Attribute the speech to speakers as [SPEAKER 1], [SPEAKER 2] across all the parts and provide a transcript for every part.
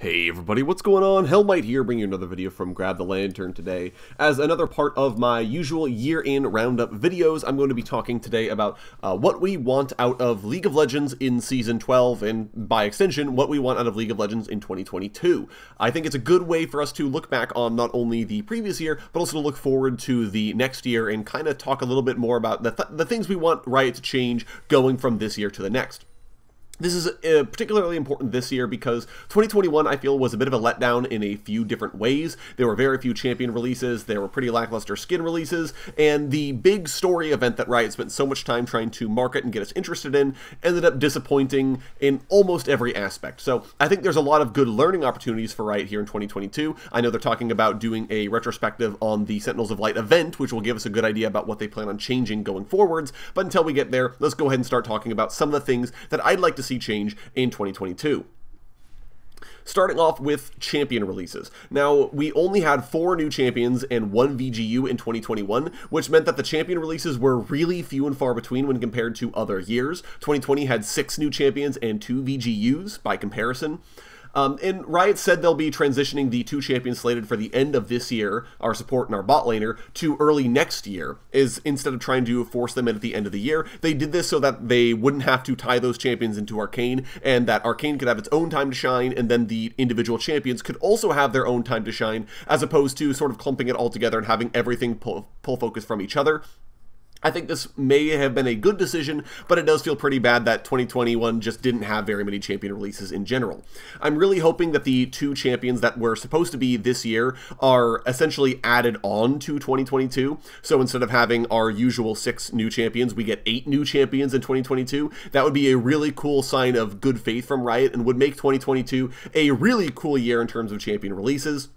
[SPEAKER 1] Hey everybody, what's going on? Hellmite here, bringing you another video from Grab the Lantern today. As another part of my usual year-in roundup videos, I'm going to be talking today about what we want out of League of Legends in Season 12, and by extension, what we want out of League of Legends in 2022. I think it's a good way for us to look back on not only the previous year, but also to look forward to the next year and kind of talk a little bit more about the things we want Riot to change going from this year to the next. This is particularly important this year because 2021, I feel, was a bit of a letdown in a few different ways. There were very few champion releases, there were pretty lackluster skin releases, and the big story event that Riot spent so much time trying to market and get us interested in ended up disappointing in almost every aspect. So I think there's a lot of good learning opportunities for Riot here in 2022. I know they're talking about doing a retrospective on the Sentinels of Light event, which will give us a good idea about what they plan on changing going forwards, but until we get there, let's go ahead and start talking about some of the things that I'd like to see change in 2022. Starting off with champion releases. Now, we only had 4 new champions and 1 VGU in 2021, which meant that the champion releases were really few and far between when compared to other years. 2020 had 6 new champions and 2 VGUs by comparison. And Riot said they'll be transitioning the 2 champions slated for the end of this year, our support and our bot laner, to early next year, instead of trying to force them in at the end of the year. They did this so that they wouldn't have to tie those champions into Arcane, and that Arcane could have its own time to shine, and then the individual champions could also have their own time to shine, as opposed to sort of clumping it all together and having everything pull focus from each other. I think this may have been a good decision, but it does feel pretty bad that 2021 just didn't have very many champion releases in general. I'm really hoping that the 2 champions that were supposed to be this year are essentially added on to 2022. So instead of having our usual 6 new champions, we get 8 new champions in 2022. That would be a really cool sign of good faith from Riot and would make 2022 a really cool year in terms of champion releases.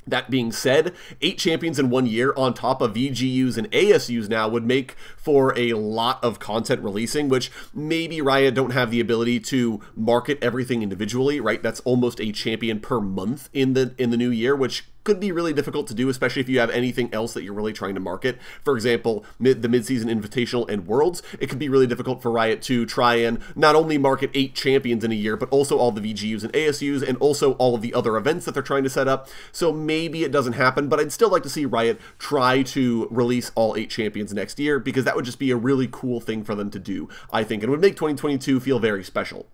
[SPEAKER 1] That being said, 8 champions in 1 year on top of VGUs and ASUs now would make for a lot of content releasing, which maybe Riot don't have the ability to market everything individually, right? That's almost a champion per month in the new year, which could be really difficult to do, especially if you have anything else that you're really trying to market. For example, the mid-season invitational and worlds, it could be really difficult for Riot to try and not only market 8 champions in a year, but also all the VGUs and ASUs, and also all of the other events that they're trying to set up. So maybe it doesn't happen, but I'd still like to see Riot try to release all 8 champions next year, because that would just be a really cool thing for them to do, I think, and would make 2022 feel very special.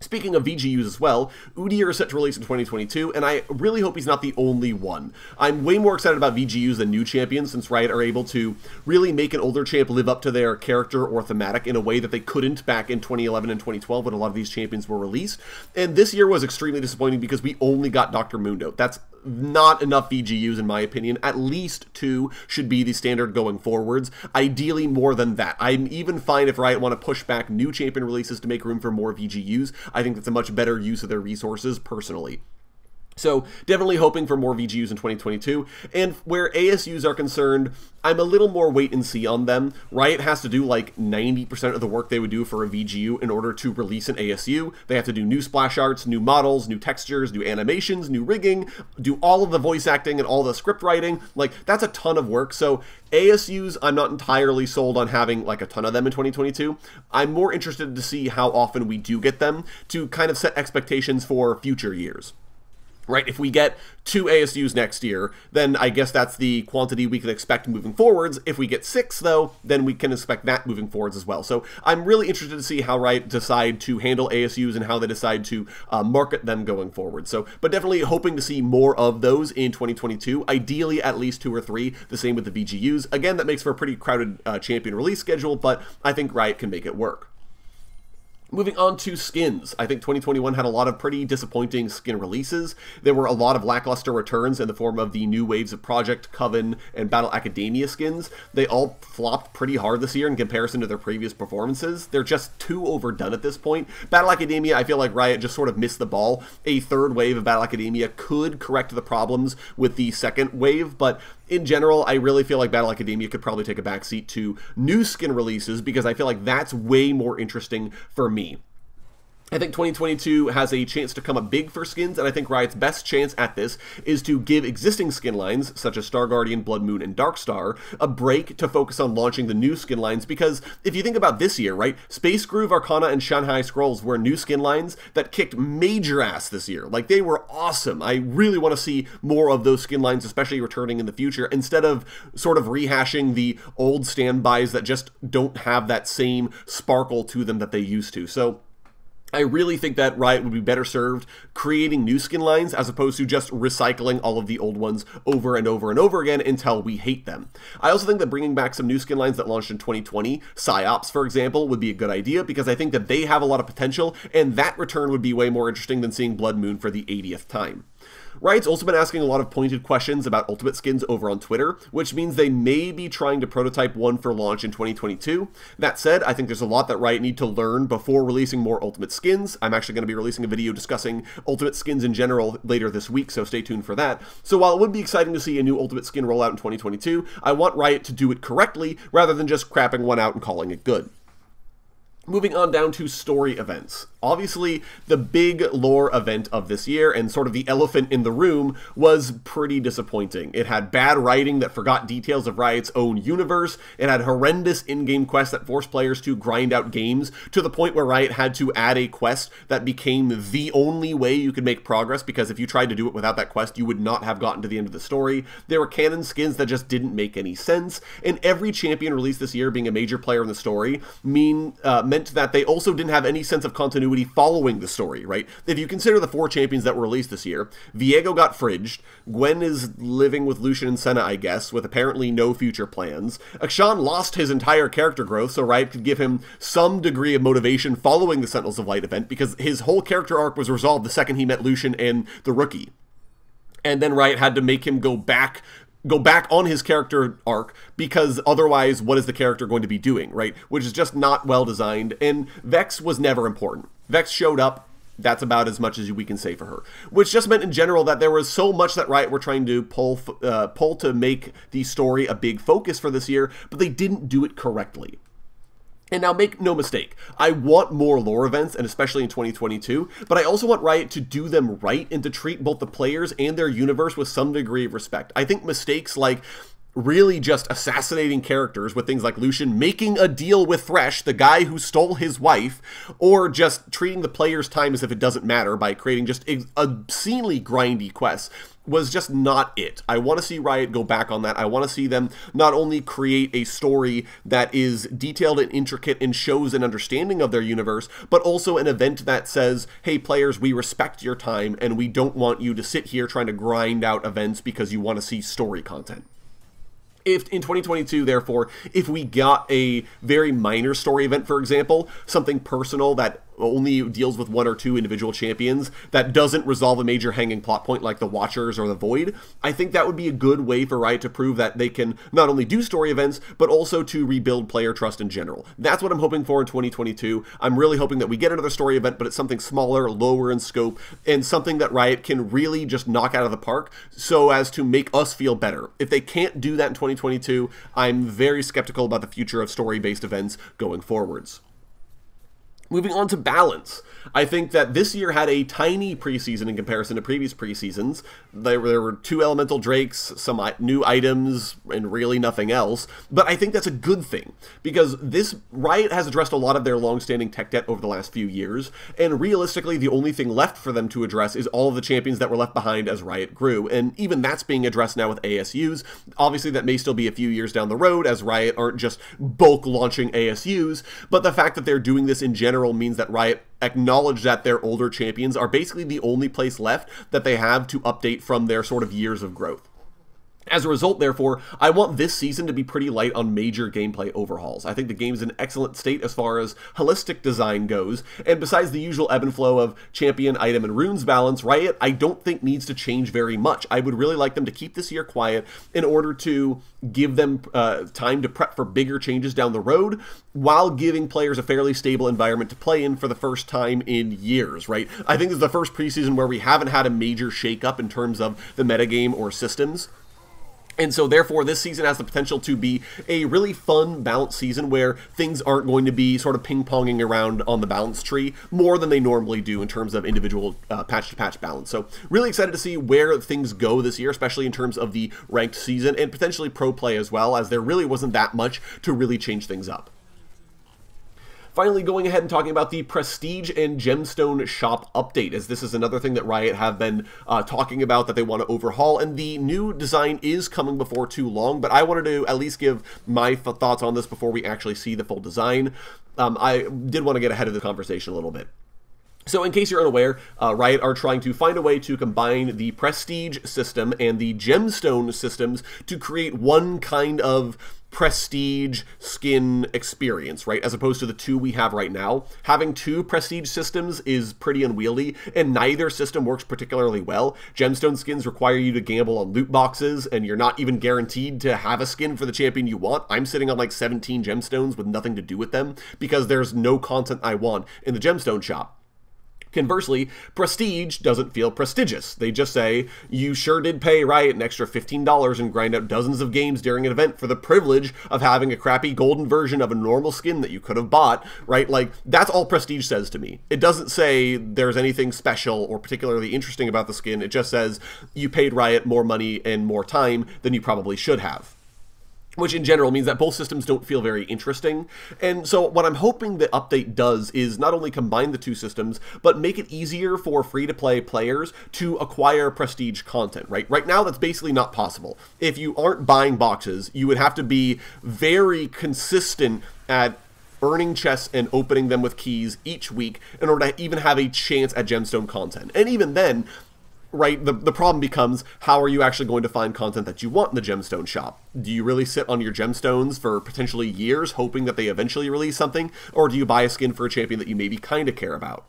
[SPEAKER 1] Speaking of VGUs as well, Udyr is set to release in 2022, and I really hope he's not the only one. I'm way more excited about VGUs than new champions, since Riot are able to really make an older champ live up to their character or thematic in a way that they couldn't back in 2011 and 2012 when a lot of these champions were released. And this year was extremely disappointing because we only got Dr. Mundo. That's not enough VGUs in my opinion. At least 2 should be the standard going forwards. Ideally more than that. I'm even fine if Riot want to push back new champion releases to make room for more VGUs. I think that's a much better use of their resources personally. So definitely hoping for more VGUs in 2022, and where ASUs are concerned, I'm a little more wait and see on them. Riot has to do like 90% of the work they would do for a VGU in order to release an ASU. They have to do new splash arts, new models, new textures, new animations, new rigging, do all of the voice acting and all the script writing. Like, that's a ton of work. So ASUs, I'm not entirely sold on having like a ton of them in 2022. I'm more interested to see how often we do get them to kind of set expectations for future years. Right, if we get 2 ASUs next year, then I guess that's the quantity we can expect moving forwards. If we get 6, though, then we can expect that moving forwards as well. So I'm really interested to see how Riot decide to handle ASUs and how they decide to market them going forward. So, but definitely hoping to see more of those in 2022, ideally at least 2 or 3, the same with the VGUs. Again, that makes for a pretty crowded champion release schedule, but I think Riot can make it work. Moving on to skins, I think 2021 had a lot of pretty disappointing skin releases. There were a lot of lackluster returns in the form of the new waves of Project, Coven, and Battle Academia skins. They all flopped pretty hard this year in comparison to their previous performances. They're just too overdone at this point. Battle Academia, I feel like Riot just sort of missed the ball. A 3rd wave of Battle Academia could correct the problems with the 2nd wave, but in general, I really feel like Battle Academia could probably take a backseat to new skin releases because I feel like that's way more interesting for me. I think 2022 has a chance to come up big for skins, and I think Riot's best chance at this is to give existing skin lines, such as Star Guardian, Blood Moon, and Darkstar, a break to focus on launching the new skin lines, because if you think about this year, right, Space Groove, Arcana, and Shanghai Scrolls were new skin lines that kicked major ass this year. Like, they were awesome. I really want to see more of those skin lines, especially returning in the future, instead of sort of rehashing the old standbys that just don't have that same sparkle to them that they used to. So I really think that Riot would be better served creating new skin lines as opposed to just recycling all of the old ones over and over and over again until we hate them. I also think that bringing back some new skin lines that launched in 2020, Psyops, for example, would be a good idea because I think that they have a lot of potential, and that return would be way more interesting than seeing Blood Moon for the 80th time. Riot's also been asking a lot of pointed questions about Ultimate skins over on Twitter, which means they may be trying to prototype one for launch in 2022. That said, I think there's a lot that Riot need to learn before releasing more Ultimate skins. I'm actually going to be releasing a video discussing Ultimate skins in general later this week, so stay tuned for that. So while it would be exciting to see a new Ultimate skin roll out in 2022, I want Riot to do it correctly rather than just crapping one out and calling it good. Moving on down to story events. Obviously, the big lore event of this year, and sort of the elephant in the room, was pretty disappointing. It had bad writing that forgot details of Riot's own universe. It had horrendous in-game quests that forced players to grind out games, to the point where Riot had to add a quest that became the only way you could make progress, because if you tried to do it without that quest, you would not have gotten to the end of the story. There were canon skins that just didn't make any sense, and every champion released this year being a major player in the story meant that they also didn't have any sense of continuity following the story, right? If you consider the 4 champions that were released this year, Viego got fridged, Gwen is living with Lucian and Senna, I guess, with apparently no future plans. Akshan lost his entire character growth, so Riot could give him some degree of motivation following the Sentinels of Light event, because his whole character arc was resolved the second he met Lucian and the Rookie. And then Riot had to make him go back on his character arc, because otherwise what is the character going to be doing, right? Which is just not well designed, and Vex was never important. Vex showed up, that's about as much as we can say for her. Which just meant in general that there was so much that Riot were trying to pull to make the story a big focus for this year, but they didn't do it correctly. And now, make no mistake, I want more lore events, and especially in 2022, but I also want Riot to do them right and to treat both the players and their universe with some degree of respect. I think mistakes like really just assassinating characters with things like Lucian making a deal with Thresh, the guy who stole his wife, or just treating the player's time as if it doesn't matter by creating just obscenely grindy quests, was just not it. I want to see Riot go back on that. I want to see them not only create a story that is detailed and intricate and shows an understanding of their universe, but also an event that says, hey players, we respect your time and we don't want you to sit here trying to grind out events because you want to see story content. If in 2022, therefore, if we got a very minor story event, for example, something personal that only deals with 1 or 2 individual champions, that doesn't resolve a major hanging plot point like the Watchers or the Void, I think that would be a good way for Riot to prove that they can not only do story events, but also to rebuild player trust in general. That's what I'm hoping for in 2022. I'm really hoping that we get another story event, but it's something smaller, lower in scope, and something that Riot can really just knock out of the park so as to make us feel better. If they can't do that in 2022, I'm very skeptical about the future of story-based events going forwards. Moving on to balance. I think that this year had a tiny preseason in comparison to previous preseasons. There were 2 elemental drakes, some new items, and really nothing else. But I think that's a good thing, because this Riot has addressed a lot of their long-standing tech debt over the last few years, and realistically the only thing left for them to address is all of the champions that were left behind as Riot grew, and even that's being addressed now with ASUs. Obviously that may still be a few years down the road, as Riot aren't just bulk launching ASUs, but the fact that they're doing this in general means that Riot acknowledge that their older champions are basically the only place left that they have to update from their sort of years of growth. As a result, therefore, I want this season to be pretty light on major gameplay overhauls. I think the game is in excellent state as far as holistic design goes, and besides the usual ebb and flow of champion, item, and runes balance, Riot, I don't think needs to change very much. I would really like them to keep this year quiet in order to give them time to prep for bigger changes down the road, while giving players a fairly stable environment to play in for the first time in years, right? I think this is the first preseason where we haven't had a major shakeup in terms of the metagame or systems. And so, therefore, this season has the potential to be a really fun, balanced season where things aren't going to be sort of ping-ponging around on the balance tree more than they normally do in terms of individual patch-to-patch balance. So, really excited to see where things go this year, especially in terms of the ranked season and potentially pro play as well, as there really wasn't that much to really change things up. Finally, going ahead and talking about the Prestige and Gemstone shop update, as this is another thing that Riot have been talking about that they want to overhaul, and the new design is coming before too long, but I wanted to at least give my thoughts on this before we actually see the full design. I did want to get ahead of the conversation a little bit. So in case you're unaware, Riot are trying to find a way to combine the Prestige system and the Gemstone systems to create one kind of Prestige skin experience, right? As opposed to the two we have right now. Having two Prestige systems is pretty unwieldy, and neither system works particularly well. Gemstone skins require you to gamble on loot boxes, and you're not even guaranteed to have a skin for the champion you want. I'm sitting on like 17 gemstones with nothing to do with them because there's no content I want in the Gemstone shop. Conversely, Prestige doesn't feel prestigious. They just say, you sure did pay Riot an extra $15 and grind out dozens of games during an event for the privilege of having a crappy golden version of a normal skin that you could have bought, right? Like, that's all Prestige says to me. It doesn't say there's anything special or particularly interesting about the skin. It just says you paid Riot more money and more time than you probably should have. Which in general means that both systems don't feel very interesting. And so what I'm hoping the update does is not only combine the two systems, but make it easier for free-to-play players to acquire Prestige content, right? Right now, that's basically not possible. If you aren't buying boxes, you would have to be very consistent at earning chests and opening them with keys each week in order to even have a chance at Gemstone content. And even then, right, the problem becomes, how are you actually going to find content that you want in the Gemstone shop? Do you really sit on your gemstones for potentially years hoping that they eventually release something? Or do you buy a skin for a champion that you maybe kind of care about?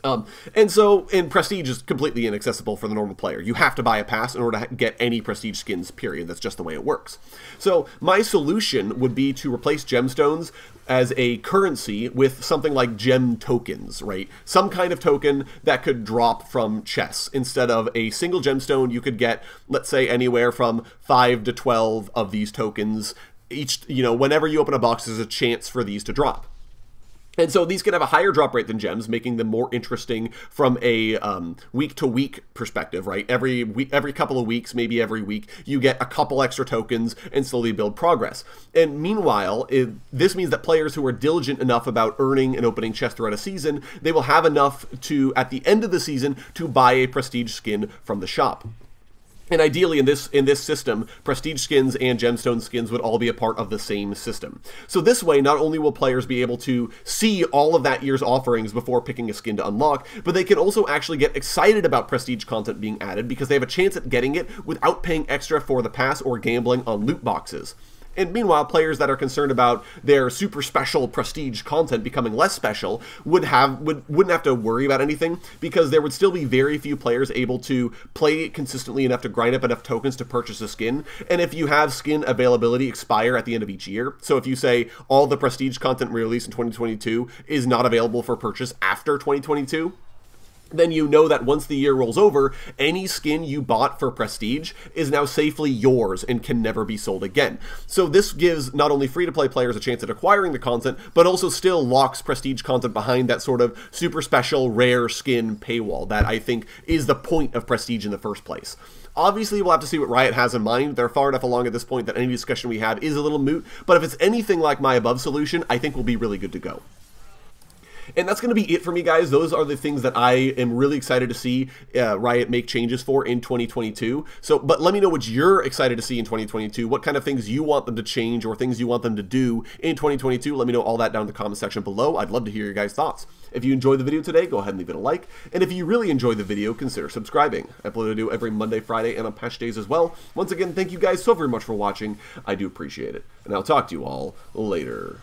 [SPEAKER 1] And Prestige is completely inaccessible for the normal player. You have to buy a pass in order to get any Prestige skins, period. That's just the way it works. So my solution would be to replace gemstones as a currency with something like gem tokens, right? Some kind of token that could drop from chests. Instead of a single gemstone, you could get, let's say, anywhere from 5 to 12 of these tokens. Each, whenever you open a box, there's a chance for these to drop. And so these can have a higher drop rate than gems, making them more interesting from a week-to-week perspective, right? Every couple of weeks, maybe every week, you get a couple extra tokens and slowly build progress. And meanwhile, this means that players who are diligent enough about earning and opening chests throughout a season, they will have enough to, at the end of the season, to buy a Prestige skin from the shop. And ideally, in this system, Prestige skins and Gemstone skins would all be a part of the same system. So this way, not only will players be able to see all of that year's offerings before picking a skin to unlock, but they can also actually get excited about Prestige content being added because they have a chance at getting it without paying extra for the pass or gambling on loot boxes. And meanwhile, players that are concerned about their super special Prestige content becoming less special wouldn't have to worry about anything, because there would still be very few players able to play consistently enough to grind up enough tokens to purchase a skin. And if you have skin availability expire at the end of each year, so if you say all the Prestige content released in 2022 is not available for purchase after 2022, then you know that once the year rolls over, any skin you bought for Prestige is now safely yours and can never be sold again. So this gives not only free-to-play players a chance at acquiring the content, but also still locks Prestige content behind that sort of super special, rare skin paywall that I think is the point of Prestige in the first place. Obviously, we'll have to see what Riot has in mind. They're far enough along at this point that any discussion we have is a little moot, but if it's anything like my above solution, I think we'll be really good to go. And that's going to be it for me, guys. Those are the things that I am really excited to see Riot make changes for in 2022. But let me know what you're excited to see in 2022, what kind of things you want them to change or things you want them to do in 2022. Let me know all that down in the comment section below. I'd love to hear your guys' thoughts. If you enjoyed the video today, go ahead and leave it a like. And if you really enjoyed the video, consider subscribing. I upload a video every Monday, Friday, and on patch days as well. Once again, thank you guys so very much for watching. I do appreciate it. And I'll talk to you all later.